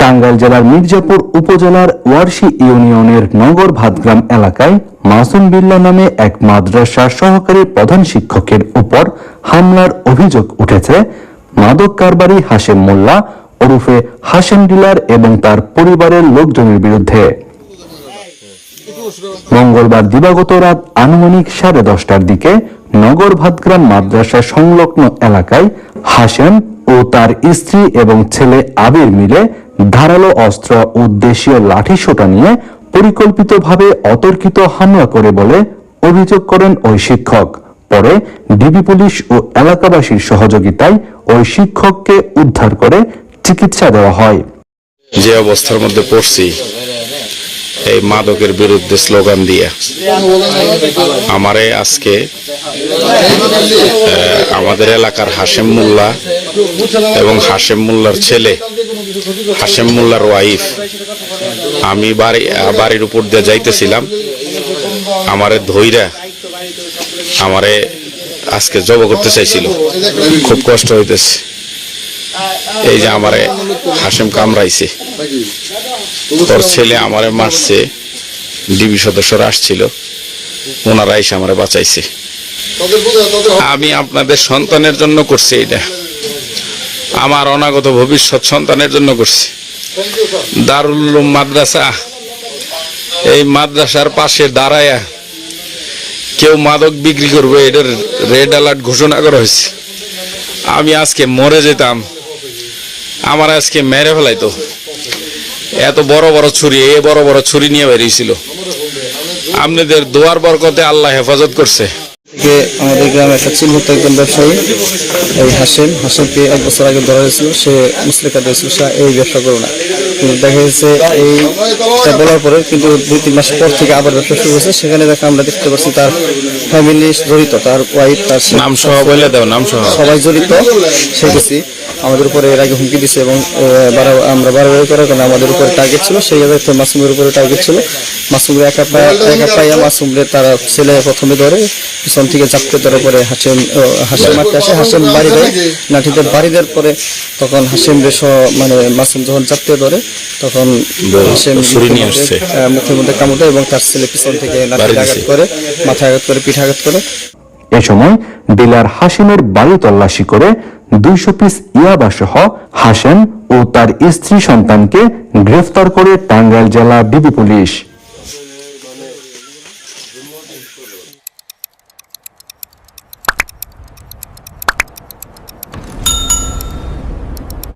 টাঙ্গাইল জেলার মির্জাপুর উপজেলার ওয়ারশী ইউনিয়নের নগর ভাতগ্রাম এলাকায় মাসুম বিল্লাহ নামে এক মাদ্রাসার সহকারী প্রধান শিক্ষকের উপর হামলার অভিযোগ উঠেছে মাদক কারবারি হাশেম মোল্লা ওরফে হাশেম ডিলার এবং তার পরিবারের লোকজনের বিরুদ্ধে। মঙ্গলবার দিবাগত রাত আনুমানিক 10:30টার দিকে নগর ভাতগ্রাম মাদ্রাসা সংলগ্ন এলাকায় হাশেম ও তার স্ত্রী এবং ছেলে আবির মিলে ধারালো অস্ত্র ও দেশীয় লাঠিসোঁটা নিয়ে পরিকল্পিতভাবে অতর্কিত হামলা করে বলে অভিযোগ করেন ওই শিক্ষক। পরে ডিবি পুলিশ ও এলাকাবাসীর সহযোগিতায় ওই শিক্ষককে উদ্ধার করে চিকিৎসা দেওয়া হয়। যে অবস্থার মধ্যে পড়ছি এই মাদকের বিরুদ্ধে স্লোগান দিয়ে আমারে আজকে আমাদের এলাকার হাশেম মোল্লা এবং হাশেম মোল্লার ছেলে হাশেম মোল্লার ওয়াইফ আমি বাড়ির উপর দিয়ে যাইতেছিলাম, আমারে ধইরা আমারে আজকে জব করতে চাইছিল। খুব কষ্ট হইতেছে। এই যে আমারে হাশেম কামড়াইছে, তোর ছেলে আমারে মারছে, ডিবি সদস্যরা আসছিল, ওনারা এসে আমারে বাঁচাইছে। আমি আপনাদের সন্তানের জন্য করছি, এটা আমার অনাগত ভবিষ্যৎ সন্তানের জন্য করছি। দারুল উলুম মাদ্রাসা, এই মাদ্রাসার পাশে দাঁড়ায়া কেউ মাদক বিক্রি করবে এটার রেড অ্যালার্ট ঘোষণা করা হয়েছে। আমি আজকে মরে যেতাম, আমার আজকে মেরে ফেলাইতো। এত বড় বড় ছুরি, বড় বড় ছুরি নিয়ে বেরিয়েছিল। আপনাদের দোয়ার বরকতে আল্লাহ হেফাজত করছে। আমাদের গ্রামে একটা চিহ্নিত একজন ব্যবসায়ী এই হাশেমকে 1 বছর আগে ধরা হয়েছিল। সে মুসলিকা দিয়েছিল, সে এই ব্যবসা করো না, কিন্তু দেখা গেছে এইটা বলার পরে কিন্তু 2-3 মাস পর থেকে আবার ব্যবসা শুরু হয়েছে। সেখানে আমরা দেখতে পাচ্ছি তার ফ্যামিলি জড়িত, তার ওয়াইফ, তার নাম সহ বলে দাও, নাম সহ সবাই জড়িত। সেটাছি আমাদের উপরে এর আগে হুমকি দিচ্ছে এবং আমরা বাড়াবাড়ি করার কারণে আমাদের উপরে টার্গেট ছিল। সেই জায়গায় মাসুমের উপরে টার্গেট ছিল। মাসুমের একা পাইয়া মাসুমের তারা ছেলে প্রথমে ধরে পিছন থেকে চাপতে ধরে পরে হাশেম মারতে আসে। হাশেম বাড়ি দেয়, লাঠিতে বাড়ি দেওয়ার পরে তখন হাশেম মানে মাসুম যখন চাপতে ধরে তখন হাশেম মুখের মধ্যে কামড় দেয় এবং তার ছেলে পিছন থেকে লাঠিতে আঘাত করে, মাথায় আঘাত করে, পিঠে আঘাত করে। এ সময় ডিলার হাশেমের বাড়ি তল্লাশি করে 200 পিস ইয়াবা সহ হাশেম ও তার স্ত্রী সন্তানকে গ্রেফতার করে টাঙ্গাইল জেলা ডিবি পুলিশ।